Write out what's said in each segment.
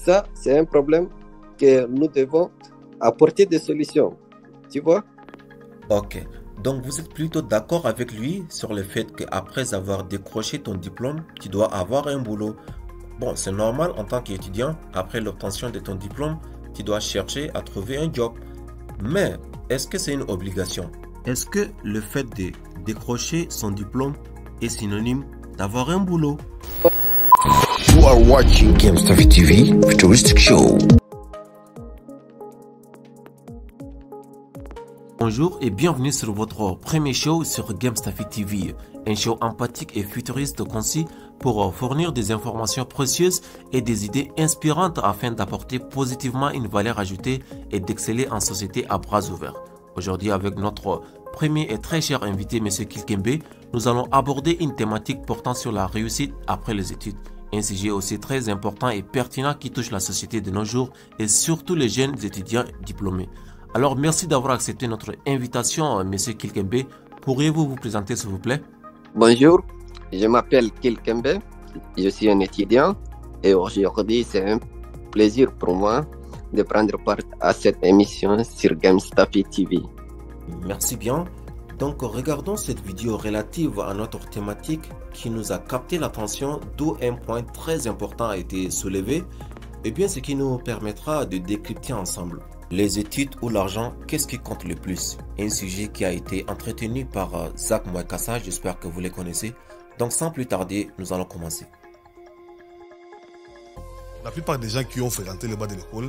ça, c'est un problème que nous devons apporter des solutions. Tu vois? Ok. Donc vous êtes plutôt d'accord avec lui sur le fait qu'après avoir décroché ton diplôme, tu dois avoir un boulot. Bon, c'est normal en tant qu'étudiant, après l'obtention de ton diplôme, tu dois chercher à trouver un job. Mais est-ce que c'est une obligation? Est-ce que le fait de décrocher son diplôme est synonyme d'avoir un boulot? You are watching GameStuff TV Futuristic Show. Bonjour et bienvenue sur votre premier show sur GameStuff TV, un show empathique et futuriste concis pour fournir des informations précieuses et des idées inspirantes afin d'apporter positivement une valeur ajoutée et d'exceller en société à bras ouverts. Aujourd'hui, avec notre premier et très cher invité, M. Kilkembe, nous allons aborder une thématique portant sur la réussite après les études. Un sujet aussi très important et pertinent qui touche la société de nos jours et surtout les jeunes étudiants diplômés. Alors, merci d'avoir accepté notre invitation, M. Kilkembe. Pourriez-vous vous présenter, s'il vous plaît? Bonjour, je m'appelle Kilkembe, je suis un étudiant et aujourd'hui c'est un plaisir pour moi de prendre part à cette émission sur GameStuff TV. Merci bien. Donc, regardons cette vidéo relative à notre thématique qui nous a capté l'attention, d'où un point très important a été soulevé, et bien ce qui nous permettra de décrypter ensemble. Les études ou l'argent, qu'est-ce qui compte le plus? Un sujet qui a été entretenu par Zach Mwekassa, j'espère que vous les connaissez. Donc sans plus tarder, nous allons commencer. La plupart des gens qui ont fréquenté le bas de l'école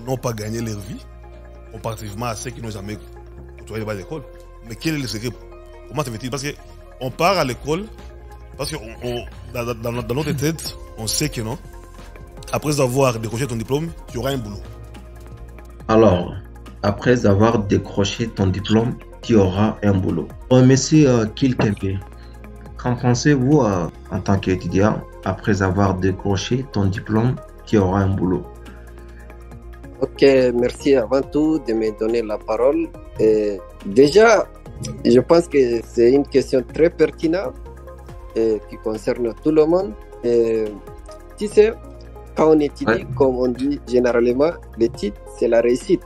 n'ont pas gagné leur vie, comparativement à ceux qui n'ont jamais côtoyé le bas de l'école. Mais quel est le secret? Comment ça fait-il? Parce qu'on part à l'école, parce que dans notre tête, on sait que non, après avoir décroché ton diplôme, tu auras un boulot. Alors, après avoir décroché ton diplôme, tu auras un boulot. Monsieur Kilkembe, qu'en pensez-vous en tant qu'étudiant, après avoir décroché ton diplôme, tu auras un boulot? Ok, merci avant tout de me donner la parole. Déjà, je pense que c'est une question très pertinente qui concerne tout le monde. Tu sais, quand on étudie, comme on dit généralement, l'étude, c'est la réussite.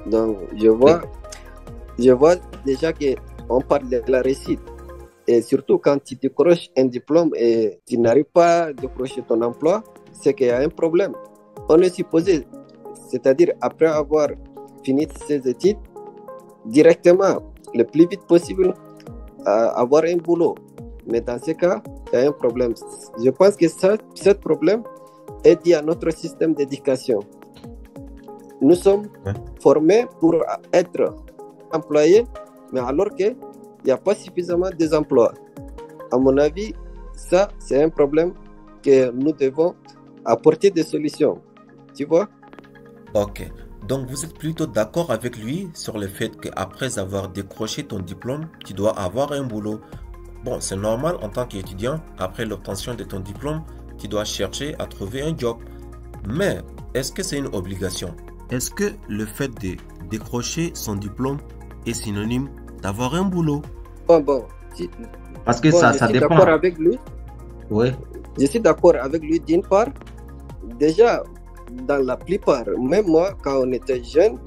Donc, je vois déjà qu'on parle de la réussite. Et surtout, quand tu décroches un diplôme et tu n'arrives pas à décrocher ton emploi, c'est qu'il y a un problème. On est supposé, c'est-à-dire après avoir fini ses études, directement, le plus vite possible, avoir un boulot. Mais dans ce cas, il y a un problème. Je pense que ce problème est dû à notre système d'éducation. Nous sommes formés pour être employés, mais alors qu'il n'y a pas suffisamment d'emplois. À mon avis, ça, c'est un problème que nous devons apporter des solutions. Tu vois? Ok. Donc, vous êtes plutôt d'accord avec lui sur le fait qu'après avoir décroché ton diplôme, tu dois avoir un boulot. Bon, c'est normal en tant qu'étudiant, après l'obtention de ton diplôme, tu dois chercher à trouver un job. Mais est-ce que c'est une obligation? Est-ce que le fait de décrocher son diplôme est synonyme d'avoir un boulot? Parce que ça dépend. Je suis d'accord avec lui. Oui. Je suis d'accord avec lui d'une part. Déjà, dans la plupart, même moi, quand on était jeune,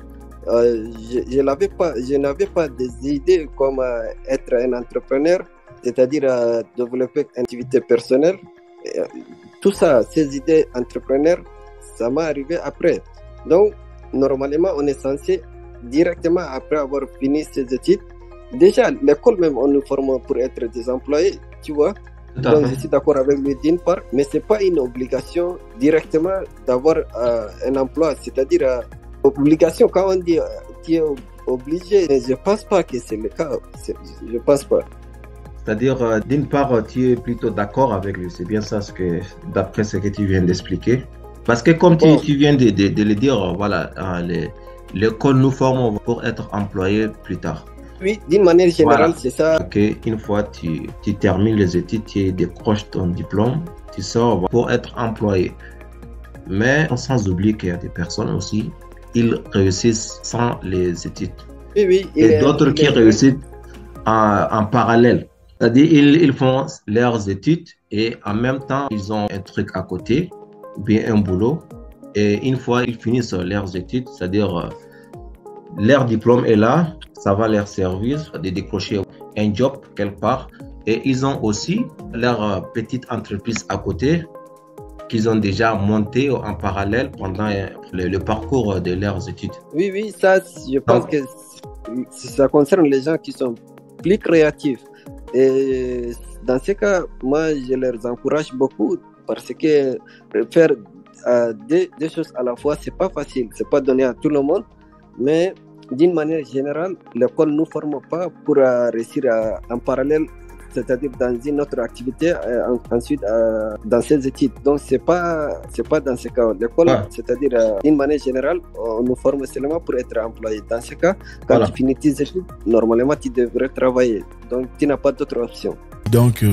je n'avais pas des idées comme être un entrepreneur, c'est-à-dire développer une activité personnelle. Tout ça, ces idées entrepreneurs, ça m'est arrivé après. Donc, normalement, on est censé directement après avoir fini ses études. Déjà, l'école même, on nous forme pour être des employés, tu vois. Donc, je suis d'accord avec lui d'une part, mais ce n'est pas une obligation directement d'avoir un emploi. C'est-à-dire, obligation, quand on dit tu es obligé, je ne pense pas que c'est le cas. Je ne pense pas. C'est-à-dire, d'une part, tu es plutôt d'accord avec lui. C'est bien ça, d'après ce que tu viens d'expliquer. Parce que comme tu viens de le dire, voilà, l'école nous forme pour être employés plus tard. Oui, d'une manière générale, voilà. C'est ça. Okay. Une fois tu termines les études, tu décroches ton diplôme, tu sors pour être employé. Mais sans oublier qu'il y a des personnes aussi, ils réussissent sans les études. Oui, et d'autres qui réussissent en parallèle. C'est-à-dire ils font leurs études et en même temps, ils ont un truc à côté, ou bien un boulot. Et une fois ils finissent leurs études, c'est-à-dire leur diplôme est là, ça va leur servir de décrocher un job quelque part. Et ils ont aussi leur petite entreprise à côté qu'ils ont déjà monté en parallèle pendant le parcours de leurs études. Oui, oui, ça, je pense que ça concerne les gens qui sont plus créatifs. Et dans ce cas, moi, je les encourage beaucoup parce que faire deux choses à la fois, c'est pas facile. C'est pas donné à tout le monde, mais d'une manière générale, l'école ne nous forme pas pour réussir en parallèle, c'est-à-dire dans une autre activité, ensuite dans ses études. Donc c'est pas dans ce cas. L'école, c'est-à-dire d'une manière générale, on nous forme seulement pour être employé. Dans ce cas, quand tu finis tes études, normalement tu devrais travailler. Donc tu n'as pas d'autre option. Donc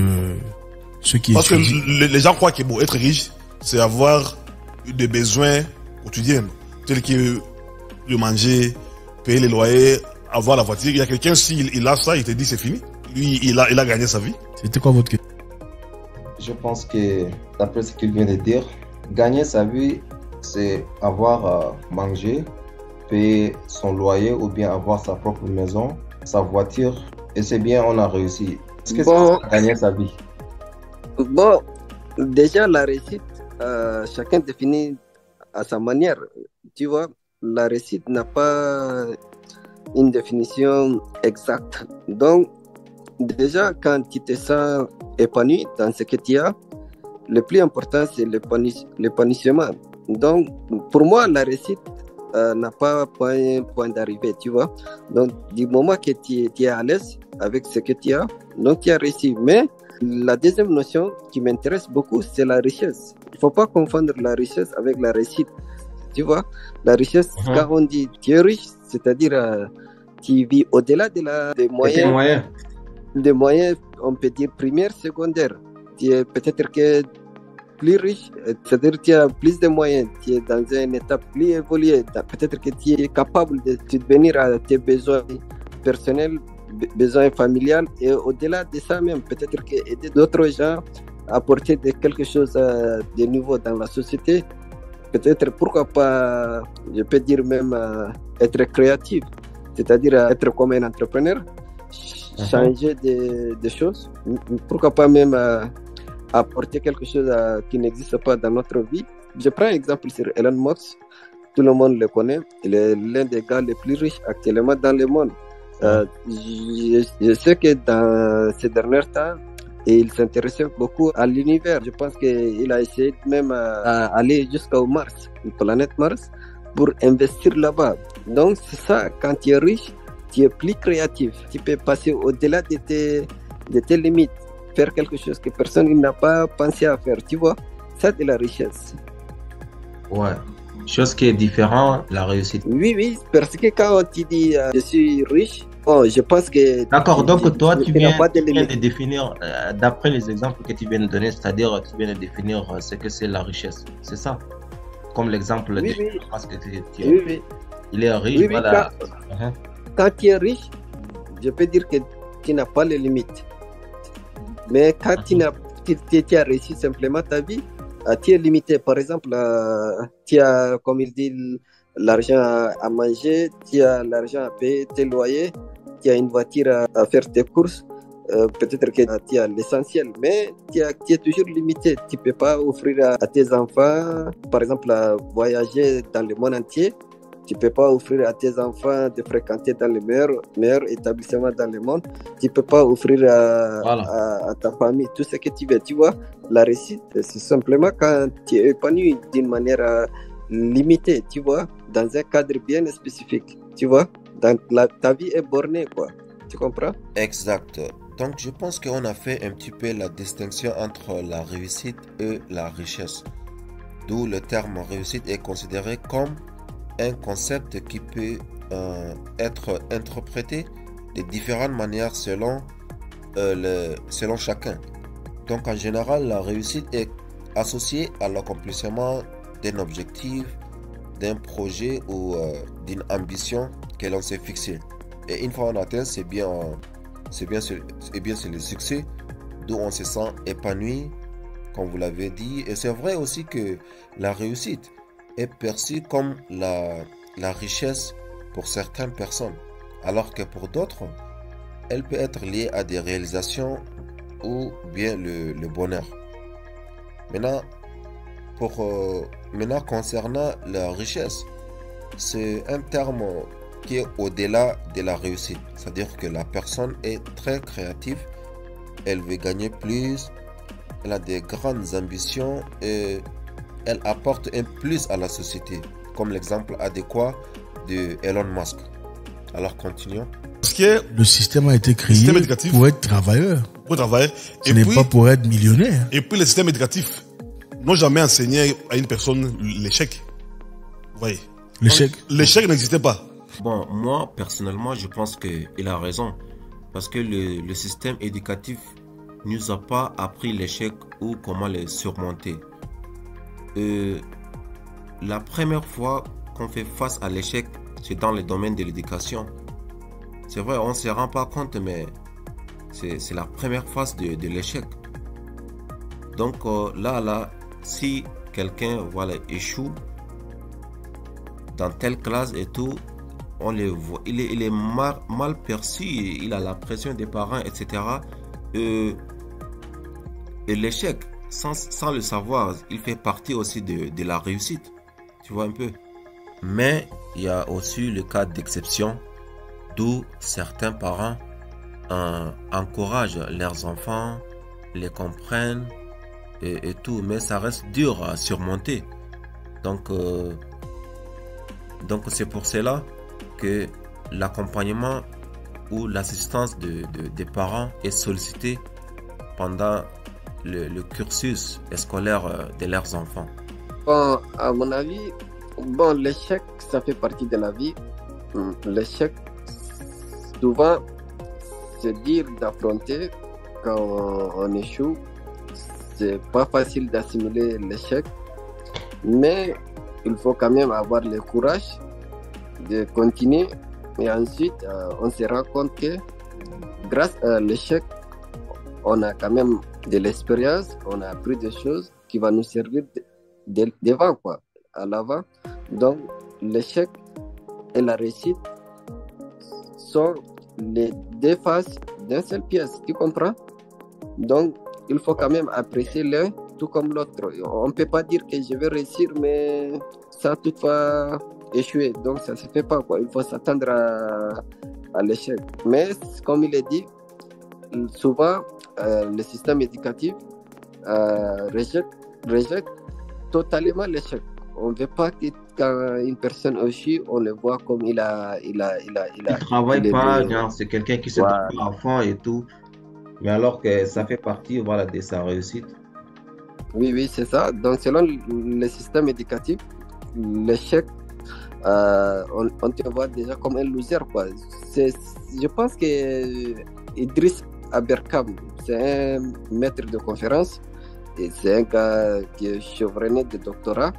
ce qui parce que les gens croient que bon, être riche, c'est avoir des besoins quotidiens, tels que de manger, payer les loyers, avoir la voiture. Il y a quelqu'un, s'il a ça, il te dit c'est fini. Lui, il a gagné sa vie. C'était quoi votre question? Je pense que, d'après ce qu'il vient de dire, gagner sa vie, c'est avoir mangé, payer son loyer ou bien avoir sa propre maison, sa voiture. Et c'est bien, on a réussi. Est-ce que c'est gagner sa vie? Bon, déjà la réussite, chacun définit à sa manière. Tu vois, la réussite n'a pas une définition exacte. Donc, déjà, quand tu te sens épanoui dans ce que tu as, le plus important, c'est l'épanouissement. Donc, pour moi, la réussite n'a pas point d'arrivée, tu vois. Donc, du moment que tu es à l'aise avec ce que tu as, donc tu as réussi. Mais la deuxième notion qui m'intéresse beaucoup, c'est la richesse. Il ne faut pas confondre la richesse avec la réussite. Tu vois, la richesse, quand on dit tu es riche, c'est-à-dire tu vis au-delà des moyens. Des moyens, on peut dire primaires, secondaires. Tu es peut-être que plus riche, c'est-à-dire que tu as plus de moyens, tu es dans une étape plus évoluée. Peut-être que tu es capable de subvenir à tes besoins personnels, besoins familiales, et au-delà de ça même, peut-être que aider d'autres gens à apporter quelque chose de nouveau dans la société. Peut-être, pourquoi pas, je peux dire même être créatif, c'est-à-dire être comme un entrepreneur, changer des choses, pourquoi pas même apporter quelque chose qui n'existe pas dans notre vie. Je prends un exemple sur Elon Musk, tout le monde le connaît, il est l'un des gars les plus riches actuellement dans le monde. Je sais que dans ces derniers temps, il s'intéressait beaucoup à l'univers. Je pense qu'il a essayé même aller jusqu'au Mars, une planète Mars, pour investir là-bas. Donc c'est ça, quand tu es riche, tu es plus créatif. Tu peux passer au-delà de tes limites, faire quelque chose que personne n'a pas pensé à faire, tu vois. Ça, c'est la richesse. Ouais. Chose qui est différente, la réussite. Oui, parce que quand tu dis je suis riche, bon, je pense que... D'accord, donc toi, tu viens de définir, d'après les exemples que tu viens de donner, c'est-à-dire tu viens de définir ce que c'est la richesse, c'est ça? Comme l'exemple de parce que tu il est riche, voilà. Quand tu es riche, je peux dire que tu n'as pas les limites. Mais quand tu as réussi simplement ta vie, tu es limité. Par exemple, tu as, comme il dit, l'argent à manger, tu as l'argent à payer tes loyers, tu as une voiture à faire tes courses. Peut-être que tu as l'essentiel, mais tu es toujours limité. Tu ne peux pas offrir à tes enfants, par exemple, à voyager dans le monde entier. Tu ne peux pas offrir à tes enfants de fréquenter dans les meilleurs établissements dans le monde. Tu ne peux pas offrir à ta famille tout ce que tu veux. Tu vois, la réussite, c'est simplement quand tu es épanoui d'une manière limitée, tu vois, dans un cadre bien spécifique. Tu vois, ta vie est bornée, quoi. Tu comprends? Exact. Donc, je pense qu'on a fait un petit peu la distinction entre la réussite et la richesse. D'où le terme réussite est considéré comme un concept qui peut être interprété de différentes manières selon chacun. Donc en général, la réussite est associée à l'accomplissement d'un objectif, d'un projet ou d'une ambition que l'on s'est fixé. Et une fois on atteint, c'est bien c'est le succès, d'où on se sent épanoui, comme vous l'avez dit. Et c'est vrai aussi que la réussite est perçue comme la richesse pour certaines personnes, alors que pour d'autres, elle peut être liée à des réalisations ou bien le bonheur. Maintenant, maintenant, concernant la richesse, c'est un terme qui est au-delà de la réussite. C'est-à-dire que la personne est très créative, elle veut gagner plus, elle a des grandes ambitions et elle apporte un plus à la société, comme l'exemple adéquat de Elon Musk. Alors continuons. Parce que Le système a été créé système éducatif, pour être travailleur. pour travailler, Ce n'est pas pour être millionnaire. et puis le système éducatif n'ont jamais enseigné à une personne l'échec. Vous voyez, L'échec. l'échec n'existait pas. Bon, moi, personnellement, je pense qu'il a raison. Parce que le système éducatif ne nous a pas appris l'échec ou comment le surmonter. La première fois qu'on fait face à l'échec, c'est dans le domaine de l'éducation. C'est vrai, on ne se rend pas compte, mais c'est la première phase de l'échec. Donc là, si quelqu'un voilà, échoue dans telle classe et tout, on le voit, il est mal perçu, il a la pression des parents, etc. Et l'échec, sans le savoir, il fait partie aussi de la réussite. Tu vois un peu. Mais il y a aussi le cas d'exception, d'où certains parents encouragent leurs enfants, les comprennent et tout, mais ça reste dur à surmonter. Donc c'est pour cela que l'accompagnement ou l'assistance des parents est sollicité pendant le cursus scolaire de leurs enfants. Bon, à mon avis, bon, l'échec, ça fait partie de la vie. L'échec, souvent, c'est dur d'affronter quand on échoue. C'est pas facile d'assimiler l'échec, mais il faut quand même avoir le courage de continuer. Et ensuite, on se rend compte que grâce à l'échec, on a quand même de l'expérience, on a appris des choses qui vont nous servir devant, quoi, à l'avant. Donc, l'échec et la réussite sont les deux faces d'une seule pièce, tu comprends? Donc, il faut quand même apprécier l'un tout comme l'autre. On ne peut pas dire que je vais réussir, mais sans toutefois échouer. Donc, ça ne se fait pas, quoi. Il faut s'attendre à l'échec. Mais, comme il est dit, souvent, le système éducatif rejette totalement l'échec. On ne veut pas que quand une personne échoue, on le voit comme il travaille pas, est- genre, c'est quelqu'un qui se Voilà. donne à fond et tout. Mais alors que ça fait partie, voilà, de sa réussite. Oui, c'est ça. Donc, selon le système éducatif, l'échec, on te voit déjà comme un loser, quoi. Je pense que Idriss Aberkam, c'est un maître de conférence et c'est un gars qui est chevronné de doctorat.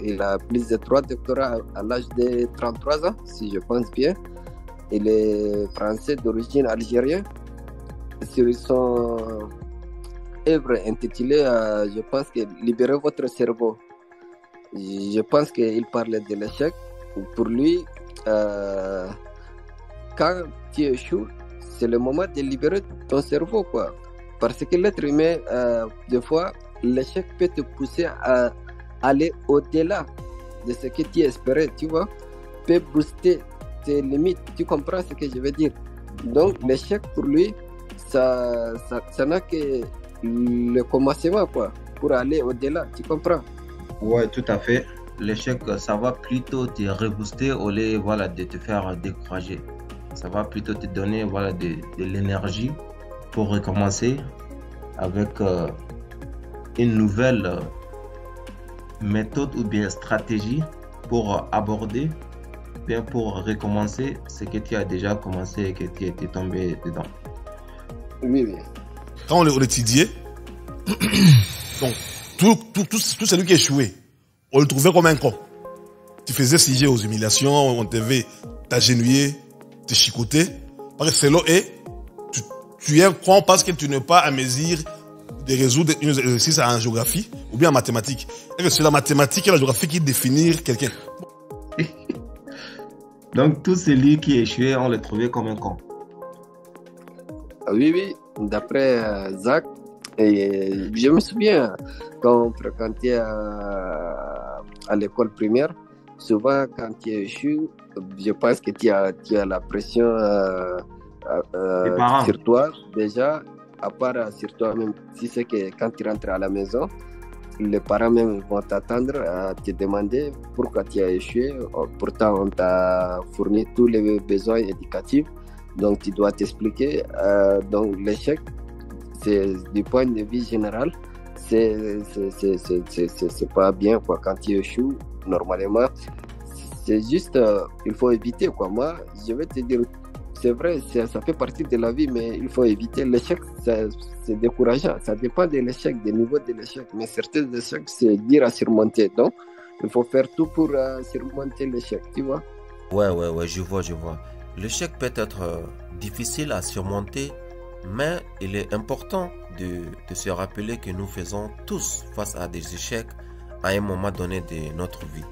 Il a plus de 3 doctorats à l'âge de 33 ans, si je pense bien. Il est français d'origine algérienne. Sur son œuvre intitulée, je pense que Libérez votre cerveau. Je pense qu'il parlait de l'échec. Pour lui, quand tu échoues, c'est le moment de libérer ton cerveau, quoi. Parce que l'être humain, des fois, l'échec peut te pousser à aller au-delà de ce que tu espérais, tu vois, peut booster tes limites. Tu comprends ce que je veux dire? Donc, l'échec pour lui, ça n'a que le commencement, quoi, pour aller au-delà. Tu comprends? Ouais, tout à fait. L'échec, ça va plutôt te rebooster au lieu, voilà, de te faire décourager. Ça va plutôt te donner, voilà, de l'énergie pour recommencer avec une nouvelle méthode ou bien stratégie pour aborder, bien pour recommencer ce que tu as déjà commencé et que tu étais tombé dedans. Oui. Quand on l'étudiait, donc, tout celui qui échouait, on le trouvait comme un con. Tu faisais sujet aux humiliations, on t'avait t'agenouiller, te chicoter. Parce que c'est là, et tu es un con parce que tu n'es pas à mesure de résoudre un exercice en géographie ou bien en mathématiques. Est-ce que c'est la mathématique et la géographie qui définissent quelqu'un? Donc, tous celui qui échouait, on les trouvait comme un con. Oui, oui, d'après Zach, et je me souviens quand on fréquentait à l'école primaire, souvent quand tu échoues, je pense que tu as la pression sur toi déjà, à part sur toi-même. Si c'est que quand tu rentres à la maison, les parents même vont t'attendre à te demander pourquoi tu as échoué. Pourtant, on t'a fourni tous les besoins éducatifs, donc tu dois t'expliquer. Donc l'échec, c'est du point de vue général, c'est pas bien quoi. Quand tu échoues, normalement, c'est juste, il faut éviter quoi. Moi, je vais te dire, c'est vrai, ça fait partie de la vie, mais il faut éviter l'échec. C'est décourageant. Ça dépend de l'échec, du niveau de l'échec. Mais certains échecs, c'est dur à surmonter. Donc, il faut faire tout pour surmonter l'échec, tu vois. Ouais, je vois. L'échec peut être difficile à surmonter, mais il est important de se rappeler que nous faisons tous face à des échecs à un moment donné de notre vie.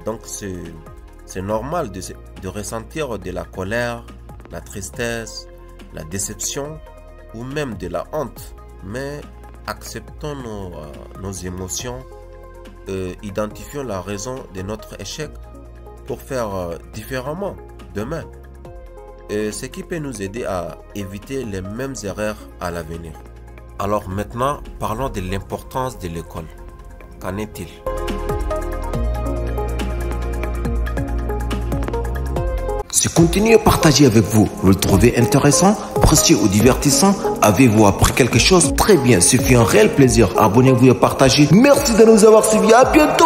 Donc, c'est normal de ressentir de la colère, la tristesse, la déception ou même de la honte. Mais acceptons nos émotions, identifions la raison de notre échec pour faire différemment demain. Ce qui peut nous aider à éviter les mêmes erreurs à l'avenir. Alors maintenant, parlons de l'importance de l'école. Qu'en est-il? Ce contenu est partagé avec vous. Vous le trouvez intéressant, précieux ou divertissant? Avez-vous appris quelque chose? Très bien, ce fut un réel plaisir. Abonnez-vous et partagez. Merci de nous avoir suivis. À bientôt!